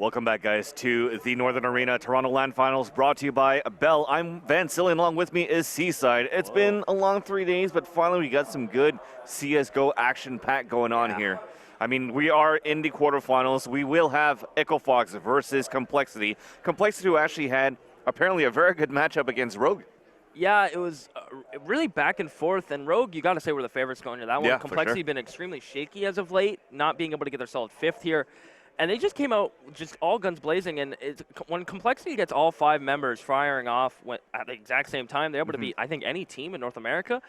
Welcome back, guys, to the Northern Arena Toronto LAN Finals, brought to you by Bell. I'm Van Silly, and along with me is Seaside. It's been a long 3 days, but finally we got some good CSGO action pack going on here. I mean, we are in the quarterfinals. We will have Echo Fox versus Complexity. Complexity, who actually had apparently a very good matchup against Rogue. Yeah, it was really back and forth. And Rogue, you got to say, were the favorites going to that one. Yeah, Complexity been extremely shaky as of late, not being able to get their solid fifth here. And they just came out just all guns blazing. And when Complexity gets all 5 members firing off at the exact same time, they're able to beat, I think, any team in North America.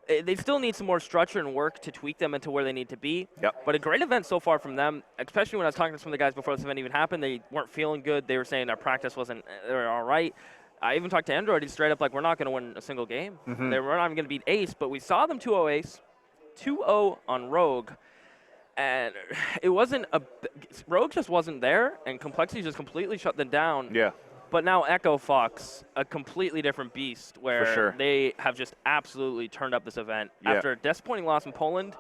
They still need some more structure and work to tweak them into where they need to be. Yep. But a great event so far from them, especially when I was talking to some of the guys before this event even happened. They weren't feeling good. They were saying their practice wasn't they were all right. I even talked to Android. He's straight up like, we're not going to win a single game. We're not even going to beat Ace. But we saw them 2-0 Ace, 2-0 on Rogue. And it wasn't Rogue just wasn't there, and Complexity just completely shut them down. Yeah. But now Echo Fox, a completely different beast, where they have just absolutely turned up this event after a disappointing loss in Poland.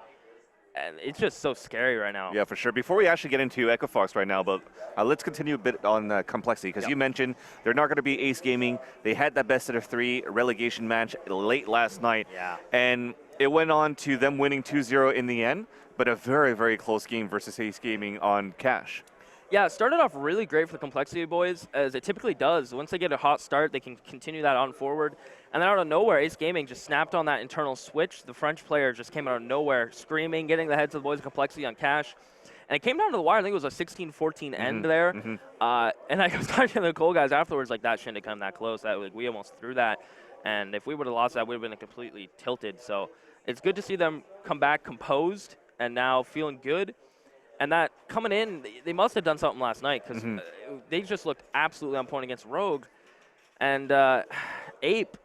And it's just so scary right now. Yeah, for sure. Before we actually get into Echo Fox right now, but let's continue a bit on Complexity, because you mentioned they're not going to be Ace Gaming. They had that best of 3 relegation match late last night. Yeah. And it went on to them winning 2-0 in the end, but a very, very close game versus Ace Gaming on Cash. Yeah, it started off really great for the Complexity boys, as it typically does. Once they get a hot start, they can continue that on forward. And then out of nowhere, Ace Gaming just snapped on that internal switch. The French player just came out of nowhere, screaming, getting the heads of the boys of Complexity on Cash. And it came down to the wire. I think it was a 16-14 end there. And I was talking to the Cole guys afterwards, like, that shouldn't have come that close. We almost threw that. And if we would have lost that, we would have been completely tilted. So it's good to see them come back composed and now feeling good. And that coming in, they must have done something last night, because they just looked absolutely on point against Rogue. And Ape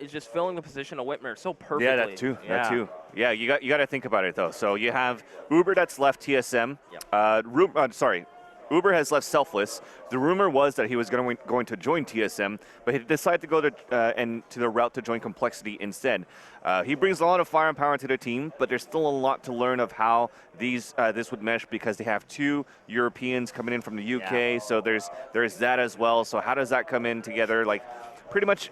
is just filling the position of Whitmer so perfectly. Yeah, that too. That too. Yeah, you got to think about it though. So you have Uber that's left TSM. Uber has left Selfless. The rumor was that he was going to join TSM, but he decided to go to the route to join Complexity instead. He brings a lot of fire and power to the team, but there's still a lot to learn of how this would mesh, because they have 2 Europeans coming in from the UK. So there's that as well. So how does that come in together? Like, pretty much,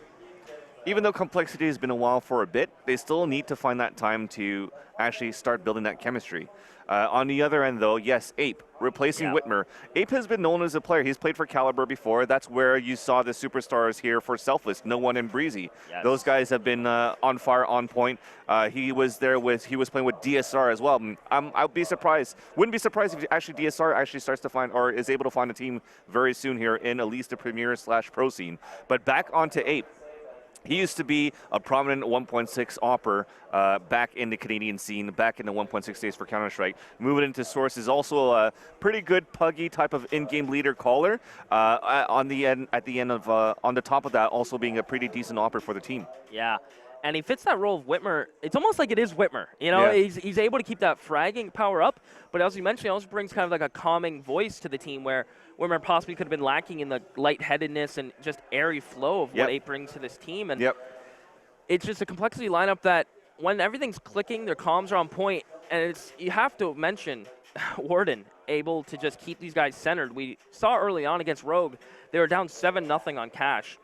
even though Complexity has been a while for a bit, they still need to find that time to actually start building that chemistry. On the other end, though, yes, Ape, replacing Whitmer. Ape has been known as a player. He's played for Caliber before. That's where you saw the superstars here for Selfless, No One and Breezy. Yes. Those guys have been on fire, on point. He was playing with DSR as well. I'd be surprised. Wouldn't be surprised if DSR actually starts to find, or is able to find a team very soon here in at least the Premier/Pro scene. But back onto Ape. He used to be a prominent 1.6 opper back in the Canadian scene, back in the 1.6 days for Counter-Strike. Moving into Source is also a pretty good puggy type of in-game leader caller. On the top of that, also being a pretty decent opper for the team. Yeah. And he fits that role of Whitmer. It's almost like it is Whitmer. You know, he's able to keep that fragging power up, but as you mentioned, he also brings kind of like a calming voice to the team, where Whitmer possibly could have been lacking in the lightheadedness and just airy flow of what Ape brings to this team. And it's just a Complexity lineup that, when everything's clicking, their comms are on point, and you have to mention Warden able to just keep these guys centered. We saw early on against Rogue, they were down 7-0 on Cash.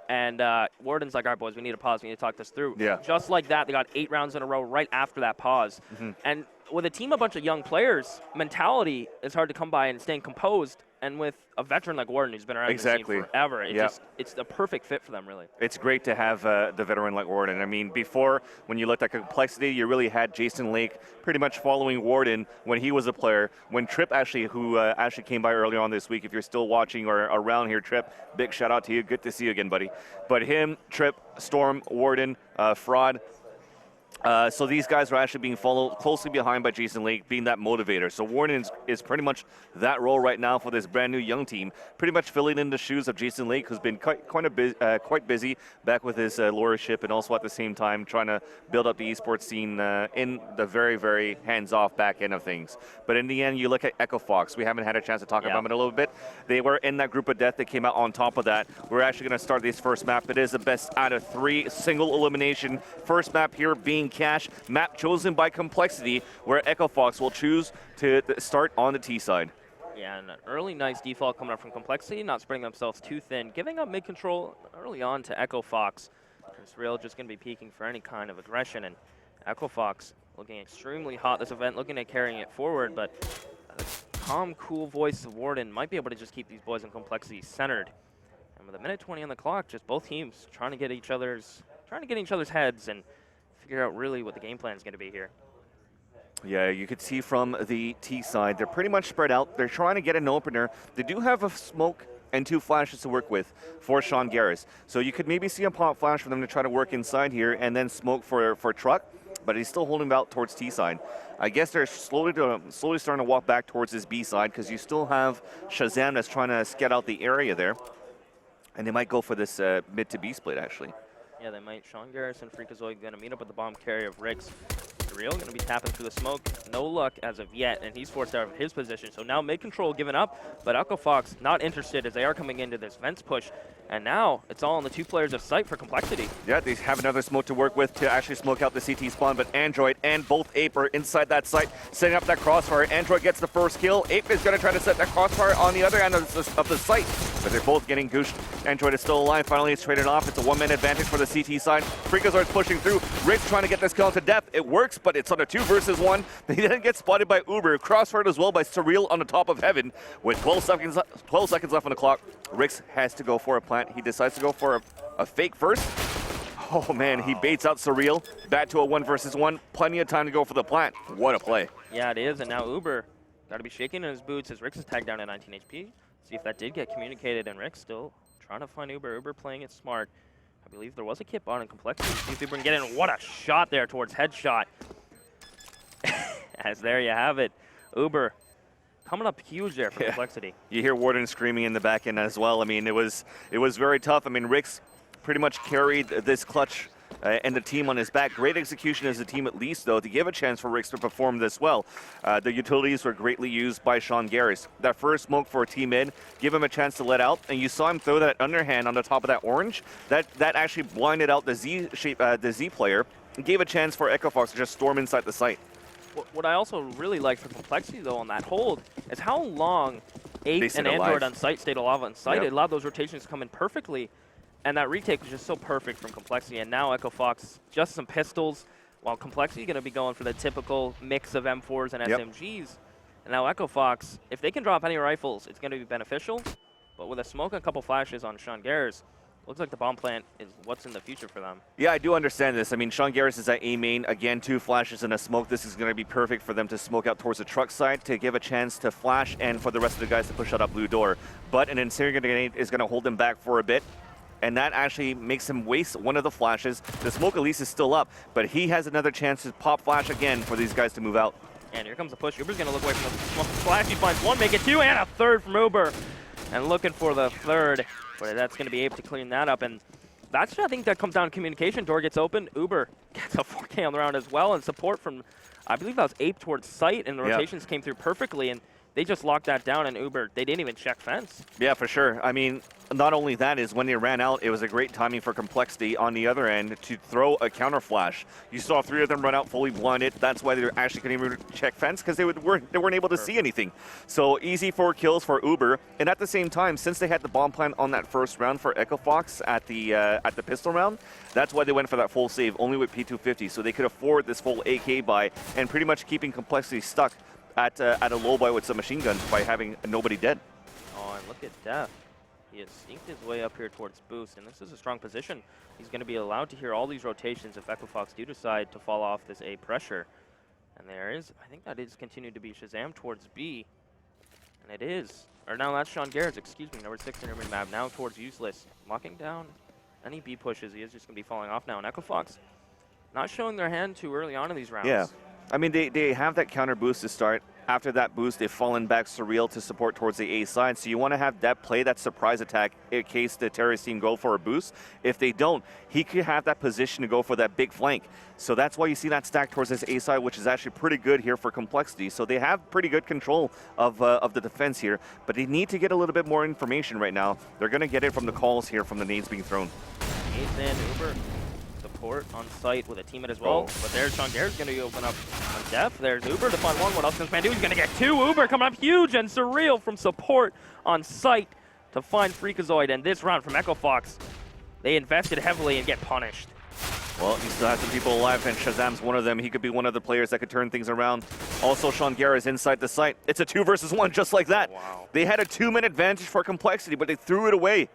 And Warden's like, all right, boys, we need to pause. We need to talk this through. Yeah. Just like that, they got 8 rounds in a row right after that pause. And with a team, a bunch of young players, mentality is hard to come by, and staying composed. And with a veteran like Warden, who's been around the scene forever, it's the perfect fit for them, really. It's great to have the veteran like Warden. I mean, before, when you looked at Complexity, you really had Jason Lake pretty much following Warden when he was a player. When Trip who actually came by early on this week, if you're still watching or around here, Trip, big shout out to you. Good to see you again, buddy. But him, Trip, Storm, Warden, Fraud. So these guys are actually being followed closely behind by Jason Lake, being that motivator. So Warden is pretty much that role right now for this brand new young team, pretty much filling in the shoes of Jason Lake, who's been quite busy back with his lawyership, and also at the same time trying to build up the esports scene in the very, very hands-off back end of things. But in the end, you look at Echo Fox. We haven't had a chance to talk about them a little bit. They were in that group of death. They came out on top of that. We're actually going to start this first map. It is the best out of 3, single elimination. First map here being Cash, map chosen by Complexity, where Echo Fox will choose to start on the T side. Yeah, and an early nice default coming up from Complexity, not spreading themselves too thin, giving up mid-control early on to Echo Fox. Surreal just going to be peeking for any kind of aggression, and Echo Fox looking extremely hot this event, looking at carrying it forward, but calm, cool voice of Warden might be able to just keep these boys in Complexity centered. And with a minute 20 on the clock, just both teams trying to get each other's heads and figure out really what the game plan is going to be here. Yeah, you could see from the T side, they're pretty much spread out. They're trying to get an opener. They do have a smoke and 2 flashes to work with for Sean Garris. So you could maybe see a pop flash for them to try to work inside here and then smoke for Truck, but he's still holding out towards T side. I guess they're slowly starting to walk back towards his B side because you still have Shazam that's trying to scout out the area there. And they might go for this mid to B split, actually. Yeah, they might. Sean Garris and Freakazoid going to meet up with the bomb carrier of Rix. Real going to be tapping through the smoke. No luck as of yet, and he's forced out of his position. So now mid-control given up, but Echo Fox not interested as they are coming into this Vents push. And now it's all on the 2 players of sight for Complexity. Yeah, they have another smoke to work with to actually smoke out the CT spawn, but Android and both Ape are inside that site, setting up that crossfire. Android gets the first kill. Ape is going to try to set that crossfire on the other end of the site, but they're both getting gooshed. Android is still alive. Finally, it's traded off. It's a 1-man advantage for the CT side. Freakazoid's pushing through. Rick's trying to get this kill to death. It works, but it's on a 2 versus 1. They then get spotted by Uber. Crossfired as well by Surreal on the top of heaven. With 12 seconds left on the clock, Rix has to go for a plant. He decides to go for a fake first. Oh man, he baits out Surreal. Back to a 1 versus 1. Plenty of time to go for the plant. What a play. Yeah, it is, and now Uber got to be shaking in his boots as Rix is tagged down at 19 HP. See if that did get communicated, and Rix still trying to find Uber. Uber playing it smart. I believe there was a kit bot in Complexity. See if Uber can get in. What a shot there towards headshot. As there you have it. Uber coming up huge there for Complexity. You hear Warden screaming in the back end as well. I mean, it was very tough. I mean, Rix pretty much carried this clutch and the team on his back. Great execution as a team at least, though, to give a chance for Rix to perform this well. The utilities were greatly used by Sean Garris. That first smoke for Team Mid, give him a chance to let out, and you saw him throw that underhand on the top of that orange. That actually blinded out the Z player and gave a chance for Echo Fox to just storm inside the site. What I also really like for Complexity, though, on that hold is how long Ape and Android on site stayed alive on site. It allowed those rotations to come in perfectly, and that retake was just so perfect from Complexity. And now Echo Fox, just some pistols, while Complexity is going to be going for the typical mix of M4s and SMGs. And now Echo Fox, if they can drop any rifles, it's going to be beneficial. But with a smoke and a couple flashes on Sean Garris, looks like the bomb plant is what's in the future for them. Yeah, I do understand this. I mean, Sean Garris is at A main. Again, 2 flashes and a smoke. This is going to be perfect for them to smoke out towards the truck side to give a chance to flash and for the rest of the guys to push out a blue door. But an incendiary grenade is going to hold him back for a bit. And that actually makes him waste one of the flashes. The smoke at least is still up, but he has another chance to pop flash again for these guys to move out. And here comes the push. Uber's going to look away from the smoke flash. He finds 1, make it 2, and a 3rd from Uber. And looking for the 3rd. But that's going to be able to clean that up. And that's, I think, that comes down to communication. Door gets open. Uber gets a 4K on the round as well. And support from, I believe that was Ape towards sight. And the rotations came through perfectly. And they just locked that down. And Uber, they didn't even check fence. Yeah, for sure. I mean, not only that is when they ran out, it was a great timing for Complexity on the other end to throw a counter flash. You saw 3 of them run out fully blinded. That's why they actually couldn't even check fence because they weren't able to see anything. So easy 4 kills for Uber. And at the same time, since they had the bomb plant on that first round for Echo Fox at the pistol round, that's why they went for that full save only with P250. So they could afford this full AK buy and pretty much keeping Complexity stuck at a low buy with some machine guns by having nobody dead. Oh, and look at Death. He has sneaked his way up here towards Boost, and this is a strong position. He's going to be allowed to hear all these rotations if Echo Fox do decide to fall off this A pressure. And there is, I think that is continued to be Shazam towards B. And it is. Or now that's Sean Garris, excuse me, number 6 in Urban Map, now towards Useless. Locking down any B pushes, he is just going to be falling off now. And Echo Fox not showing their hand too early on in these rounds. Yeah. I mean, they have that counter boost to start. After that boost, they've fallen back Surreal to support towards the A side. So you want to have that play, that surprise attack, in case the terrorist team go for a boost. If they don't, he could have that position to go for that big flank. So that's why you see that stack towards this A side, which is actually pretty good here for Complexity. So they have pretty good control of the defense here. But they need to get a little bit more information right now. They're going to get it from the calls here from the nades being thrown. Nades in, Uber. support on site with a teammate as well. But there's Sean Garrett's going to open up on Def. There's Uber to find one. What else can this man do? He's going to get two. Uber coming up huge, and Surreal from support on site to find Freakazoid. And this round from Echo Fox, they invested heavily and get punished. Well, he still has some people alive, and Shazam's one of them. He could be one of the players that could turn things around. Also, Sean Garrett is inside the site. It's a 2 versus 1, just like that. Wow. They had a 2-minute advantage for Complexity, but they threw it away.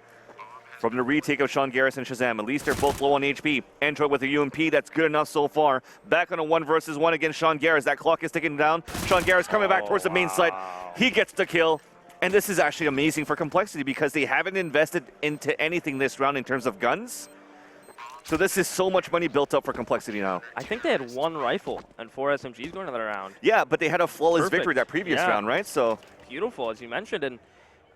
From the retake of Sean Garrett and Shazam, at least they're both low on HP. Android with a UMP, that's good enough so far. Back on a 1 versus 1 against Sean Garrett. That clock is ticking down. Sean Garrett's coming back towards the main site. He gets the kill. And this is actually amazing for Complexity because they haven't invested into anything this round in terms of guns. So this is so much money built up for Complexity now. I think they had 1 rifle and 4 SMGs going another round. Yeah, but they had a flawless victory that previous round, right? So beautiful, as you mentioned. And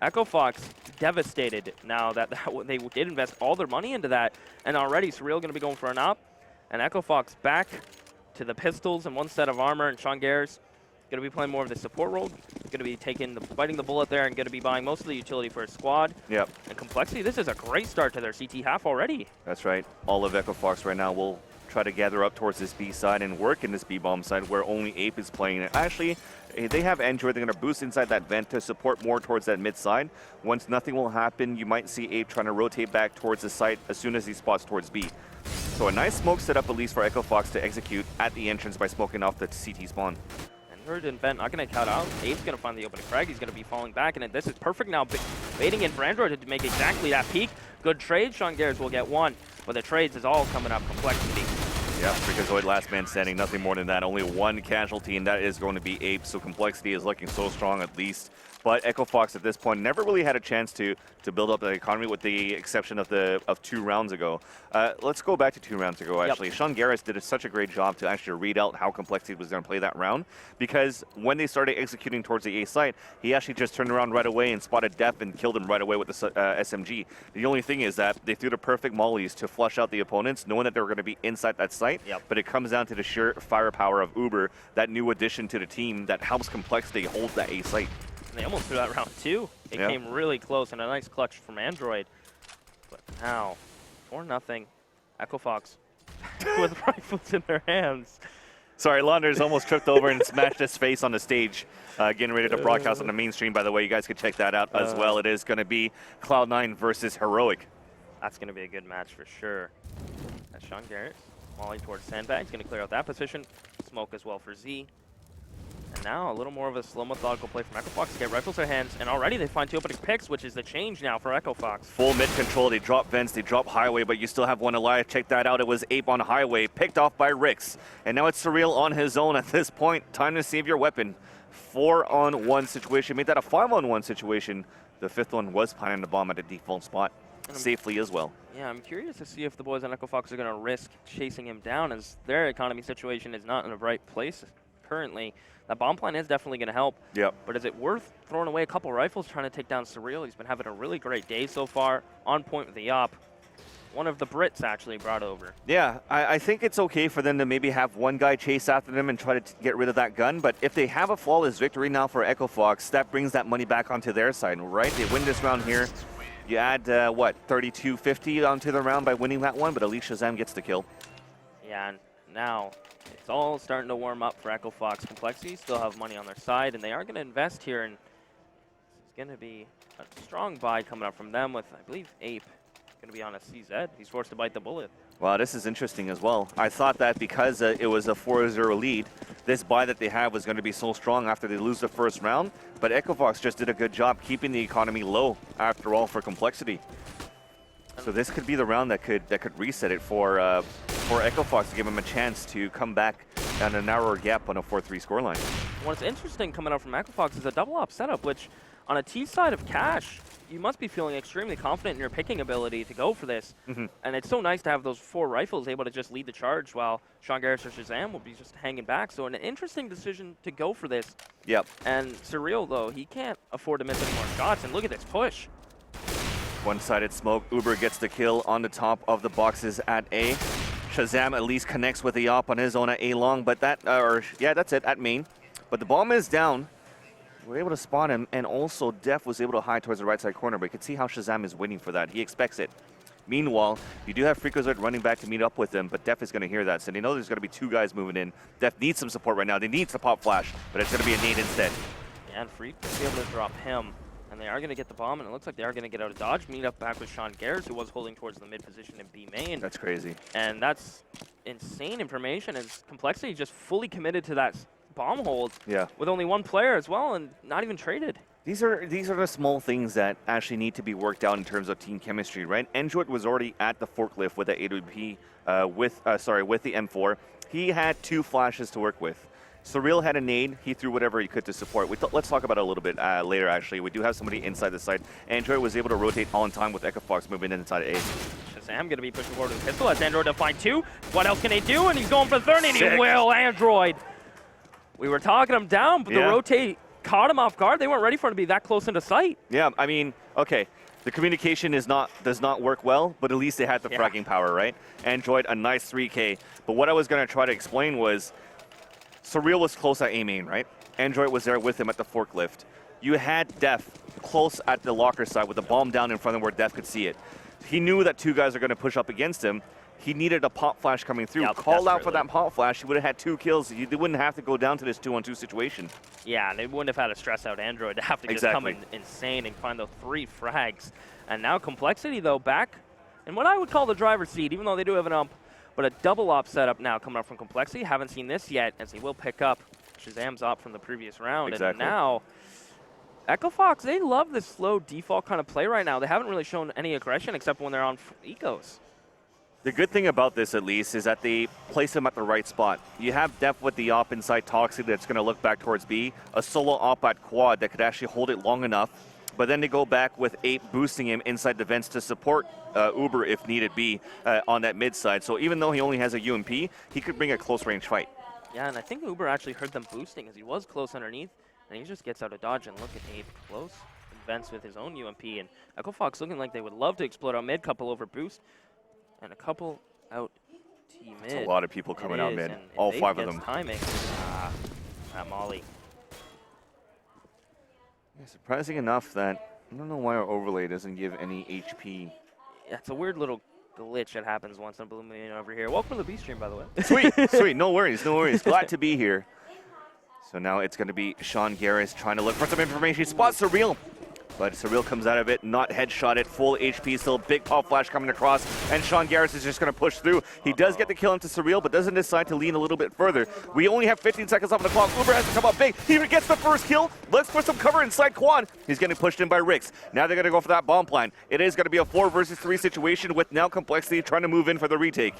Echo Fox devastated now that they did invest all their money into that. And already Surreal going to be going for an op. And Echo Fox back to the pistols and 1 set of armor. And Sean Garrett's going to be playing more of the support role. Going to be biting the bullet there and going to be buying most of the utility for his squad. Yep. And Complexity, this is a great start to their CT half already. That's right. All of Echo Fox right now will try to gather up towards this B side and work in this B bomb side where only Ape is playing it. Actually, they have Android. They're going to boost inside that vent to support more towards that mid side. Once nothing will happen, you might see Ape trying to rotate back towards the site as soon as he spots towards B. So a nice smoke setup at least for Echo Fox to execute at the entrance by smoking off the CT spawn. And Vent not going to count out. Ape's going to find the opening frag. He's going to be falling back, and this is perfect now. Baiting in for Android to make exactly that peak. Good trade. Sean Garrett will get 1, but the trades is all coming up. Complexity. Yeah, Freakazoid last man standing, nothing more than that. Only 1 casualty, and that is going to be Ape, so Complexity is looking so strong at least. But Echo Fox at this point never really had a chance to build up the economy with the exception of 2 rounds ago. Let's go back to 2 rounds ago, actually. Yep. Sean Garrett did such a great job to actually read out how Complexity was going to play that round, because when they started executing towards the A site, he actually just turned around right away and spotted Def and killed him right away with the SMG. The only thing is that they threw the perfect mollies to flush out the opponents, knowing that they were going to be inside that site. Yep. But it comes down to the sheer firepower of Uber, that new addition to the team that helps Complexity hold that A site. They almost threw that round 2. It came really close, and a nice clutch from Android. But now, 4-0, Echo Fox with rifles in their hands. Sorry, Launders almost tripped over and smashed his face on the stage. Getting ready to broadcast on the main stream, by the way. You guys can check that out as well. It is going to be Cloud9 versus Heroic. That's going to be a good match for sure. That's Sean Garrett. Molly towards Sandbag. He's going to clear out that position. Smoke as well for Z. And now a little more of a slow, methodical play from Echo Fox to get rifles in their hands. And already they find 2 opening picks, which is the change now for Echo Fox. Full mid control. They drop vents, they drop highway, but you still have 1 alive. Check that out. It was Ape on highway, picked off by Rix. And now it's Surreal on his own at this point. Time to save your weapon. 4-on-1 situation. Made that a 5-on-1 situation. The 5th one was planting the bomb at a default spot. Safely as well. Yeah, I'm curious to see if the boys on Echo Fox are going to risk chasing him down, as their economy situation is not in a bright place currently. That bomb plan is definitely going to help. Yep. But is it worth throwing away a couple rifles trying to take down Surreal? He's been having a really great day so far, on point with the op. One of the Brits actually brought over. Yeah, I think it's okay for them to maybe have 1 guy chase after them and try to get rid of that gun. But if they have a flawless victory now for Echo Fox, that brings that money back onto their side, right? They win this round here. You add, what, 3250 onto the round by winning that one, but at least Shazam gets the kill. Yeah, and now it's all starting to warm up for Echo Fox. Complexity still have money on their side, and they are going to invest here, and it's going to be a strong buy coming up from them with, I believe, Ape going to be on a CZ. He's forced to bite the bullet. Well, this is interesting as well. I thought that because it was a 4-0 lead, this buy that they have was going to be so strong after they lose the first round, but Echo Fox just did a good job keeping the economy low after all for Complexity. So this could be the round that could reset it for Echo Fox to give him a chance to come back on a narrower gap on a 4-3 scoreline. What's interesting coming out from Echo Fox is a double op setup, which on a T side of Cash, you must be feeling extremely confident in your picking ability to go for this. And it's so nice to have those 4 rifles able to just lead the charge while Sean Garrett or Shazam will be just hanging back. So an interesting decision to go for this. Yep. And Surreal, though, he can't afford to miss any more shots. And look at this push. One-sided smoke. Uber gets the kill on the top of the boxes at A. Shazam at least connects with the op on his own at A long, but that, yeah, that's it, at main. But the bomb is down. We're able to spot him, and also Def was able to hide towards the right side corner, but you can see how Shazam is waiting for that. He expects it. Meanwhile, you do have Freakazoid running back to meet up with them, but Def is going to hear that. So they know there's going to be 2 guys moving in. Def needs some support right now. They need some pop flash, but it's going to be a nade instead. Yeah, and Freak will be able to drop him. And they are going to get the bomb, and it looks like they are going to get out of dodge. Meet up back with Sean Garrett, who was holding towards the mid position in B main. That's crazy. And that's insane information, as Complexity just fully committed to that bomb hold with only 1 player as well, and not even traded. These are the small things that actually need to be worked out in terms of team chemistry, right? Android was already at the forklift with the AWP, with the M4. He had 2 flashes to work with. Surreal had a nade. He threw whatever he could to support. Let's talk about it a little bit later, actually. We do have somebody inside the site. Android was able to rotate on time with Echo Fox moving inside A. Shazam going to be pushing forward with the pistol. That's Android to find 2. What else can he do? And he's going for 30, and he will. Android. We were talking him down, but the rotate caught him off guard. They weren't ready for him to be that close into sight. Yeah, I mean, okay. The communication does not work well, but at least they had the fragging power, right? Android, a nice 3K. But what I was going to try to explain was, Surreal was close at A main, right? Android was there with him at the forklift. You had Def close at the locker side with the bomb down in front of him where Def could see it. He knew that 2 guys are going to push up against him. He needed a pop flash coming through. Call out for that pop flash. He would have had 2 kills. You wouldn't have to go down to this 2-on-2 situation. Yeah, and they wouldn't have had to stress out Android to have to just come in insane and find those 3 frags. And now Complexity, though, back in what I would call the driver's seat, even though they do have an ump. But a double op setup now coming up from Complexity. Haven't seen this yet, as he will pick up Shazam's op from the previous round. And now, Echo Fox, they love this slow default kind of play right now. They haven't really shown any aggression except when they're on ecos. The good thing about this, at least, is that they place him at the right spot. You have Def with the op inside Toxic that's going to look back towards B. A solo op at quad that could actually hold it long enough. But then they go back with 8 boosting him inside the vents to support Uber if needed be on that mid side. So even though he only has a UMP, he could bring a close range fight. Yeah, and I think Uber actually heard them boosting as he was close underneath. And he just gets out of dodge, and look at Abe close. Vents with his own UMP. And Echo Fox looking like they would love to explode out mid, couple over boost. And a couple out T mid. That's a lot of people coming out mid. All 5 of them. Timing. That Molly. Yeah, surprising enough that I don't know why our overlay doesn't give any HP. Yeah, it's a weird little glitch that happens once in a blue moon over here. Welcome to the B stream, by the way. Sweet. No worries. Glad to be here. So now it's going to be Sean Garris trying to look for some information. He spots Surreal. But Surreal comes out of it, not headshotted, full HP, still big pop flash coming across, and Sean Garris is just going to push through. He does get the kill into Surreal, but doesn't decide to lean a little bit further. We only have 15 seconds left on the clock. Uber has to come up big. He gets the first kill. Looks for some cover inside Quad. He's getting pushed in by Rix. Now they're going to go for that bomb plan. It is going to be a 4 versus 3 situation with now Complexity trying to move in for the retake.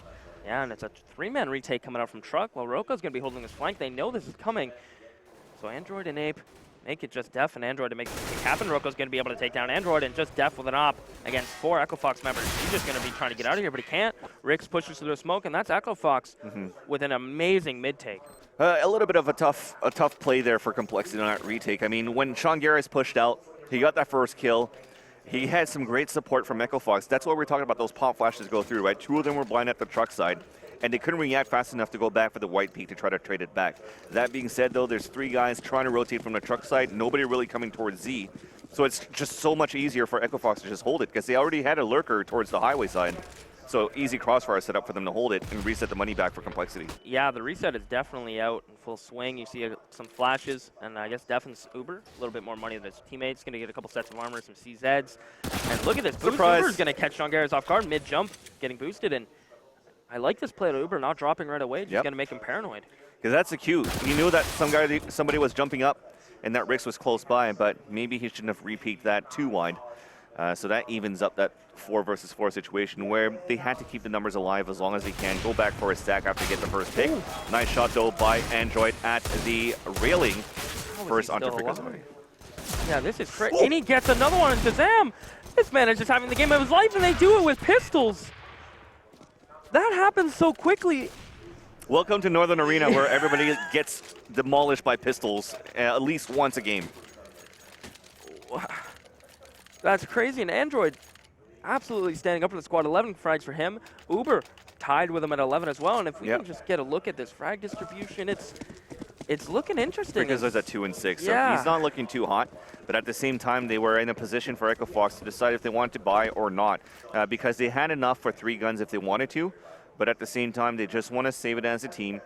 Yeah, and it's a 3-man retake coming out from Truck. While Roko's going to be holding his flank. They know this is coming. So Android and Ape make it just Def and Android to make it happen. Roko's going to be able to take down Android, and just Def with an op against 4 Echo Fox members. He's just going to be trying to get out of here, but he can't. Rix pushes through the smoke, and that's Echo Fox with an amazing mid-take. A little bit of a tough play there for Complexity on that retake. I mean, when Sean Garris pushed out, he got that first kill. He had some great support from Echo Fox. That's what we're talking about, those pop flashes go through, right? 2 of them were blind at the truck side, and they couldn't react fast enough to go back for the white peak to try to trade it back. That being said, though, there's 3 guys trying to rotate from the truck side, nobody really coming towards Z. So it's just so much easier for Echo Fox to just hold it, because they already had a lurker towards the highway side. So easy crossfire set up for them to hold it and reset the money back for Complexity. Yeah, the reset is definitely out in full swing. You see some flashes, and I guess Def and Uber, a little bit more money than his teammates. Going to get a couple sets of armor, some CZs. And look at this boost. Uber's going to catch Sean Garris off guard, mid-jump, getting boosted. And I like this play to Uber, not dropping right away, just going to make him paranoid. Because that's the cue. You knew that somebody was jumping up and that Rix was close by, but maybe he shouldn't have repeated that too wide. So that evens up that 4 versus 4 situation where they had to keep the numbers alive as long as they can. Go back for a stack after they get the first pick. Nice shot, though, by Android at the railing. First onto Freakazoid. Yeah, this is crazy. And he gets another one in Shazam. This man is just having the game of his life, and they do it with pistols. That happens so quickly. Welcome to Northern Arena, where everybody gets demolished by pistols at least once a game. That's crazy. And Android absolutely standing up for the squad. 11 frags for him. Uber tied with him at 11 as well. And if we can just get a look at this frag distribution, it's It's looking interesting. Freakazoid's at 2 and 6, so Yeah. he's not looking too hot. But at the same time, they were in a position for Echo Fox to decide if they wanted to buy or not, because they had enough for 3 guns if they wanted to. But at the same time, they just want to save it as a team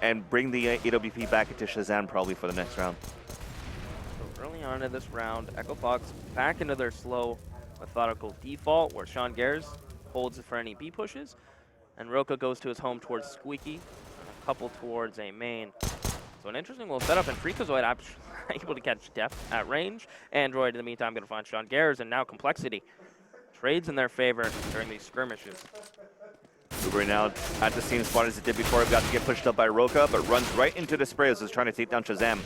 and bring the AWP back into Shazam probably for the next round. So early on in this round, Echo Fox back into their slow, methodical default, where Sean Gares holds it for any B pushes, and Roka goes to his home towards Squeaky, and a couple towards a main. So an interesting little setup, and Freakazoid able to catch Def at range. Android, in the meantime, going to find Sean Gares, and now Complexity trades in their favor during these skirmishes. Uber now at the same spot as it did before. Got to get pushed up by Roka, but runs right into the spray as he's trying to take down Shazam.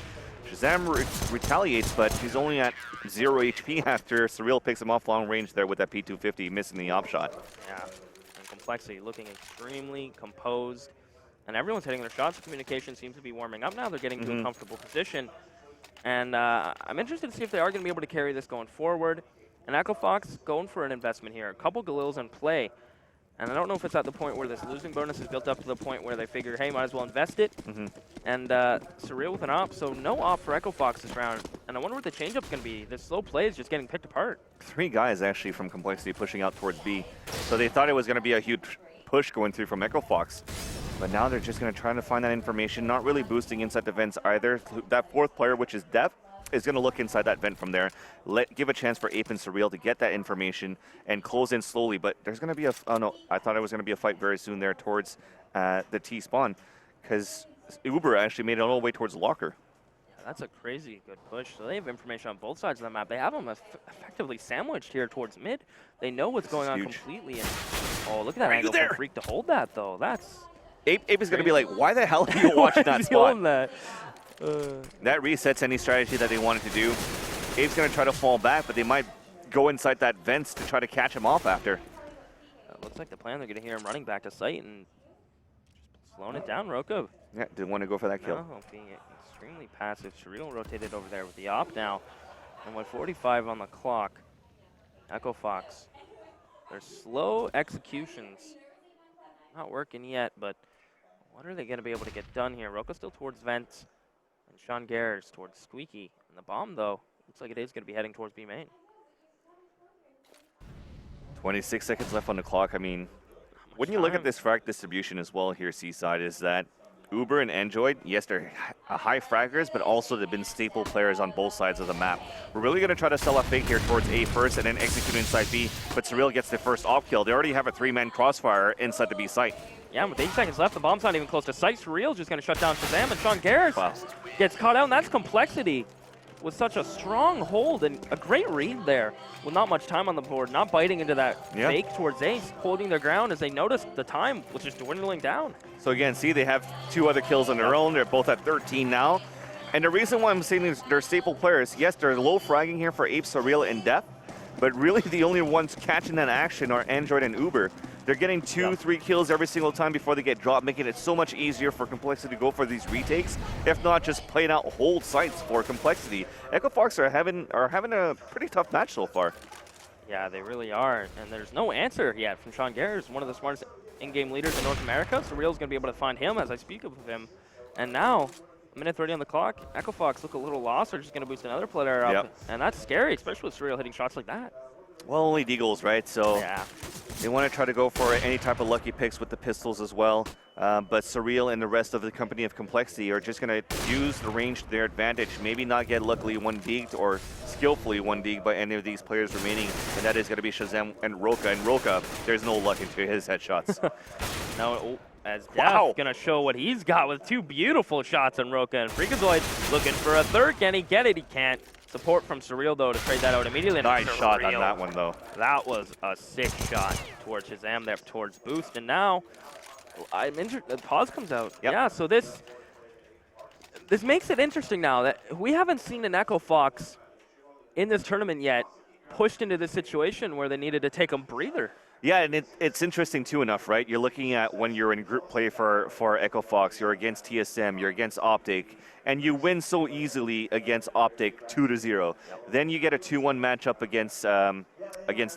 Shazam retaliates, but he's only at 0 HP after Surreal picks him off long range there with that P250, missing the op shot. Yeah, and Complexity looking extremely composed. And everyone's hitting their shots. Communication seems to be warming up now. They're getting to a comfortable position. And I'm interested to see if they are going to be able to carry this going forward. And Echo Fox going for an investment here. A couple Galils in play. And I don't know if it's at the point where this losing bonus is built up to the point where they figure, hey, might as well invest it. And Surreal with an op, so no op for Echo Fox this round. And I wonder what the changeup's going to be. This slow play is just getting picked apart. 3 guys actually from Complexity pushing out towards B. So they thought it was going to be a huge push going through from Echo Fox. But now they're just going to try to find that information, not really boosting inside the vents either. That 4th player, which is Def, is going to look inside that vent from there, give a chance for Ape and Surreal to get that information and close in slowly. But there's going to be a, oh no, I thought it was going to be a fight very soon there towards the T spawn, because Uber actually made it all the way towards Locker. Yeah, that's a crazy good push. So they have information on both sides of the map. They have them effectively sandwiched here towards mid. They know what's going on completely. And oh, look at that angle for Freak to hold that though. That's Ape is going to be like, why the hell are you watching that spot? That resets any strategy that they wanted to do. Ape's going to try to fall back, but they might go inside that vents to try to catch him off after. Looks like the plan, they're going to hear him running back to site and just slowing it down, Roka. Yeah, didn't want to go for that kill. No, being extremely passive. Surreal rotated over there with the op now. And with 45 on the clock, Echo Fox, their slow executions not working yet, but what are they going to be able to get done here? Roka still towards vents, and Sean Gares towards Squeaky. And the bomb, though, looks like it is going to be heading towards B main. 26 seconds left on the clock. I mean, when you look at this frag distribution as well here, Seaside, is that Uber and Android, yes, they're high fraggers, but also they've been staple players on both sides of the map. We're really going to try to sell a fake here towards A first and then execute inside B, but Surreal gets the first op kill. They already have a 3-man crossfire inside the B site. Yeah, with 8 seconds left, the bomb's not even close to sight. Surreal's just going to shut down Shazam, and Sean Gares gets caught out, and that's Complexity with such a strong hold and a great read there with not much time on the board, not biting into that fake towards Ace, holding their ground as they noticed the time was just dwindling down. So again, see, they have 2 other kills on their own. They're both at 13 now. And the reason why I'm saying is they're staple players, yes, they're low fragging here for Ape, Surreal, and Def, but really the only ones catching that action are Android and Uber. They're getting 2-3 kills every single time before they get dropped, making it so much easier for Complexity to go for these retakes, if not just playing out whole sites for Complexity. Echo Fox are having a pretty tough match so far. Yeah, they really are, and there's no answer yet from Sean Gares, one of the smartest in-game leaders in North America. Surreal's going to be able to find him as I speak of him. And now, a minute 30 on the clock, Echo Fox look a little lost. They're just going to boost another player up, and that's scary, especially with Surreal hitting shots like that. Well, only Deagles, right? So yeah. They want to try to go for any type of lucky picks with the pistols as well. But Surreal and the rest of the company of Complexity are just going to use the range to their advantage. Maybe not get luckily 1-deeged or skillfully 1-deeged by any of these players remaining. And that is going to be Shazam and Roka. And Roka, there's no luck into his headshots. Now, as Def going to show what he's got with 2 beautiful shots on Roka. And Freakazoid looking for a third. Can he get it? He can't. Support from Surreal, though, to trade that out immediately. Nice shot on that one, though. That was a sick shot towards Shazam there, towards Boost. And now, I'm interested. The pause comes out. Yeah, so this makes it interesting now that we haven't seen an Echo Fox in this tournament yet pushed into this situation where they needed to take a breather. Yeah, and it's interesting too enough, right? You're looking at when you're in group play for Echo Fox, you're against TSM, you're against Optic, and you win so easily against Optic 2-0. Then you get a 2-1 matchup against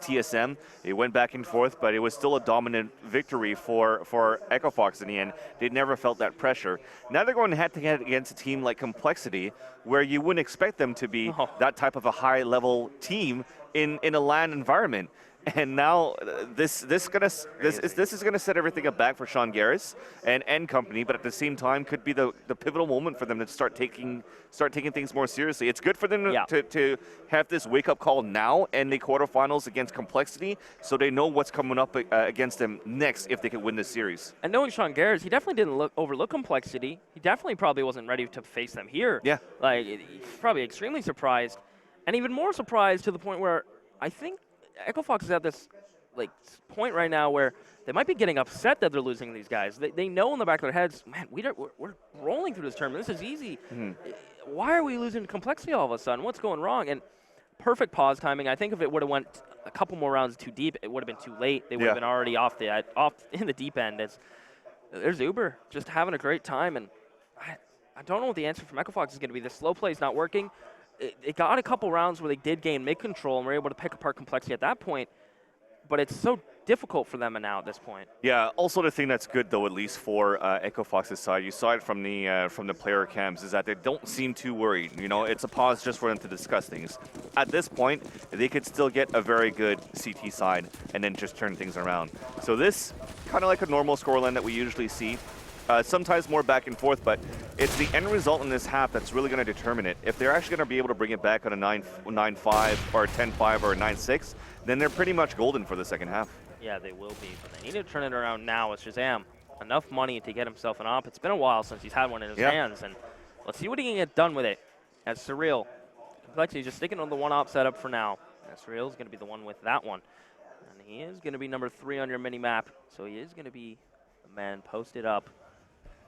TSM. It went back and forth, but it was still a dominant victory for Echo Fox in the end. They never felt that pressure. Now they're going head-to-head against a team like Complexity, where you wouldn't expect them to be that type of a high-level team in a LAN environment. And now this is gonna set everything up back for Sean Garris and company, but at the same time could be the pivotal moment for them to start taking things more seriously. It's good for them to have this wake up call now in the quarterfinals against Complexity, so they know what's coming up against them next if they can win this series. And knowing Sean Garris, he definitely didn't overlook Complexity. He definitely probably wasn't ready to face them here. Yeah, like he's probably extremely surprised, and even more surprised to the point where I think Echo Fox is at this point right now where they might be getting upset that they're losing these guys. They know in the back of their heads, man, we're rolling through this tournament. This is easy. Why are we losing Complexity all of a sudden? What's going wrong? And perfect pause timing. I think if it would have went a couple more rounds too deep, it would have been too late. They would have been already off in the deep end. There's Uber just having a great time, and I don't know what the answer from Echo Fox is going to be. The slow play is not working. It got a couple rounds where they did gain mid-control and were able to pick apart Complexity at that point, but it's so difficult for them now at this point. Yeah, also the thing that's good, though, at least for Echo Fox's side, you saw it from the player cams, is that they don't seem too worried. You know, it's a pause just for them to discuss things. At this point, they could still get a very good CT side and then just turn things around. So this, kind of like a normal scoreline that we usually see. Sometimes more back and forth, but it's the end result in this half that's really going to determine it. If they're actually going to be able to bring it back on a 9-5 or a 10-5 or a 9-6, then they're pretty much golden for the second half. Yeah, they will be, but they need to turn it around now with Shazam. Enough money to get himself an op. It's been a while since he's had one in his hands, and let's see what he can get done with it. As Surreal, Complexity just sticking on the one op setup for now. And Surreal is going to be the one with that one. And he is going to be number 3 on your mini-map, so he is going to be the man posted up.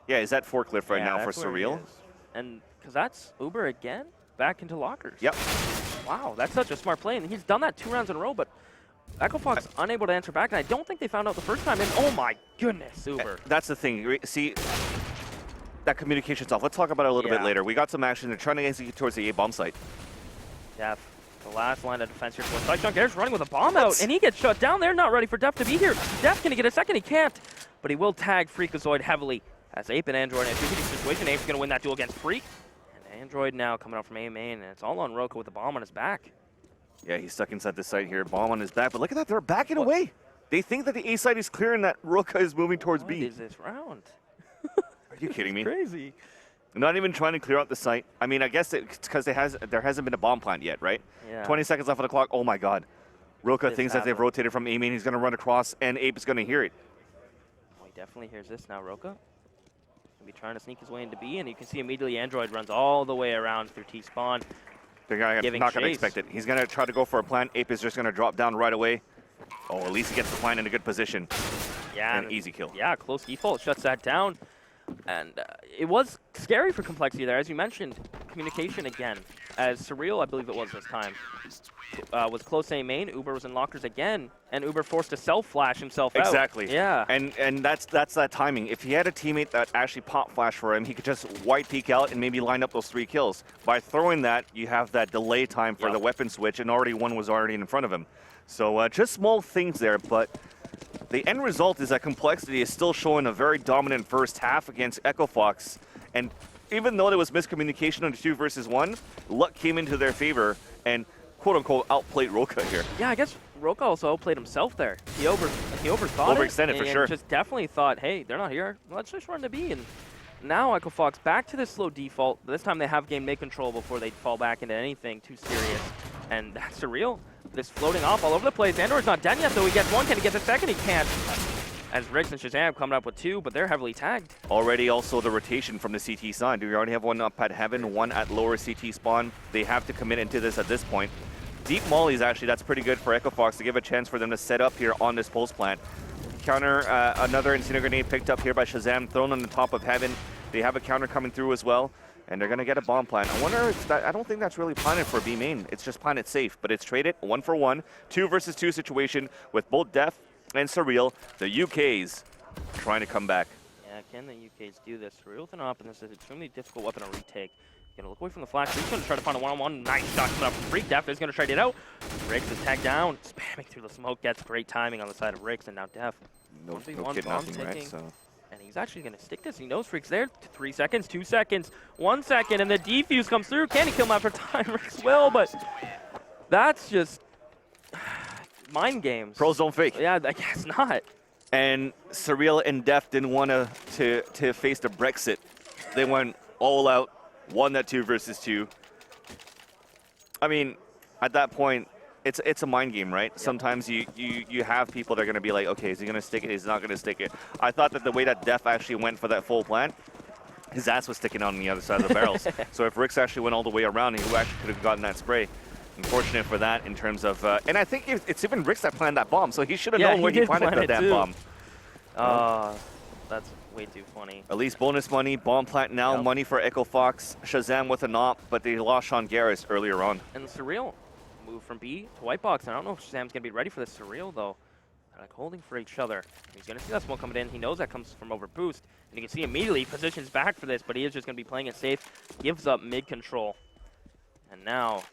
Yeah, is that forklift right now for Surreal? And because that's Uber again, back into lockers. Yep. Wow, that's such a smart play. And he's done that 2 rounds in a row, but Echo Fox unable to answer back. And I don't think they found out the first time. And oh my goodness, Uber. That's the thing. See, that communication's off. Let's talk about it a little bit later. We got some action. They're trying to execute towards the A bomb site. Def, the last line of defense here for Sean Garris running with a bomb out, and he gets shut down. They're not ready for Def to be here. Def gonna get a second. He can't, but he will tag Freakazoid heavily. As Ape and Android in a 2v2 situation, Ape's going to win that duel against Freak. And Android now coming out from A main, and it's all on Roka with the bomb on his back. Yeah, he's stuck inside the site here, bomb on his back. But look at that, they're backing away. They think that the A side is clear and that Roka is moving towards B. What is this round? Are you kidding me? Crazy. Not even trying to clear out the site. I mean, I guess it's because there hasn't been a bomb plant yet, right? Yeah. 20 seconds left on the clock. Oh my God. Roka thinks that they've rotated from A main. He's going to run across, and Ape is going to hear it. Oh, he definitely hears this now, Roka. Be trying to sneak his way into B, and you can see immediately Android runs all the way around through T-spawn. They're not going to expect it. He's going to try to go for a plant. Ape is just going to drop down right away. Oh, at least he gets the plant in a good position. Yeah. An easy kill. Yeah, close default shuts that down. And it was scary for Complexity there. As you mentioned, communication again. As Surreal, I believe it was this time, was close A main. Uber was in lockers again, and Uber forced to self-flash himself out. Exactly. Yeah. And that's that timing. If he had a teammate that actually pop flash for him, he could just white peek out and maybe line up those 3 kills. By throwing that, you have that delay time for the weapon switch, and one was already in front of him. So just small things there, but the end result is that Complexity is still showing a very dominant first half against Echo Fox. And even though there was miscommunication on the 2 versus 1, luck came into their favor and quote-unquote outplayed Roka here. Yeah, I guess Roka also outplayed himself there. He overthought Overextended for sure. Just definitely thought, hey, they're not here. Let's just run to B. And now Echo Fox back to this slow default. This time they have game mid-control before they fall back into anything too serious. And that's Surreal. This floating off all over the place. Android's not done yet, though. He gets 1. Can he get the second? He can't. As Riggs and Shazam coming up with 2, but they're heavily tagged. Already also the rotation from the CT side. Do we already have one up at Heaven, one at lower CT spawn? They have to commit into this at this point. Deep mollies, actually, that's pretty good for Echo Fox to give a chance for them to set up here on this pulse plant. Counter, another incendiary grenade picked up here by Shazam, thrown on the top of Heaven. They have a counter coming through as well, and they're going to get a bomb plant. I wonder if that, I don't think that's really planted for B main. It's just planted safe, but it's traded 1 for 1, 2 versus 2 situation with both Def and Surreal, the UKs, trying to come back. Yeah, can the UKs do this? Surreal with an op, and this is an extremely difficult weapon to retake. Gonna look away from the flash. He's gonna try to find a one-on-one. Nice shot coming up from Freak. Def is gonna try to get out. Riggs is tagged down, spamming through the smoke. Gets great timing on the side of Riggs, and now Def. No 1v1 kid bomb nothing, right? taking. So. And he's actually gonna stick this. He knows Freak's there. 3 seconds, 2 seconds, 1 second, and the defuse comes through. Can he kill him after time? Riggs will, but that's just mind games. Pros don't fake. Yeah, I guess not. And Surreal and Def didn't want to face the Brexit. They went all out, won that 2 versus 2. I mean, at that point, it's a mind game, right? Yep. Sometimes you have people that are going to be like, okay, is he going to stick it? He's not going to stick it. I thought that the way that Def actually went for that full plant, his ass was sticking out on the other side of the barrels. So if Ricks actually went all the way around, he actually could have gotten that spray. Unfortunate for that in terms of, and I think it's even Ricks that planned that bomb, so he should have known when he planted that bomb. That's way too funny. At least bonus money, bomb plant now, Yep. money for Echo Fox, Shazam with a knock, but they lost Sean Garris earlier on. And Surreal move from B to white box. And I don't know if Shazam's going to be ready for this. Surreal, though, they're like holding for each other. He's going to see that smoke coming in. He knows that comes from over boost. And you can see immediately he positions back for this, but he is just going to be playing it safe. Gives up mid control. And now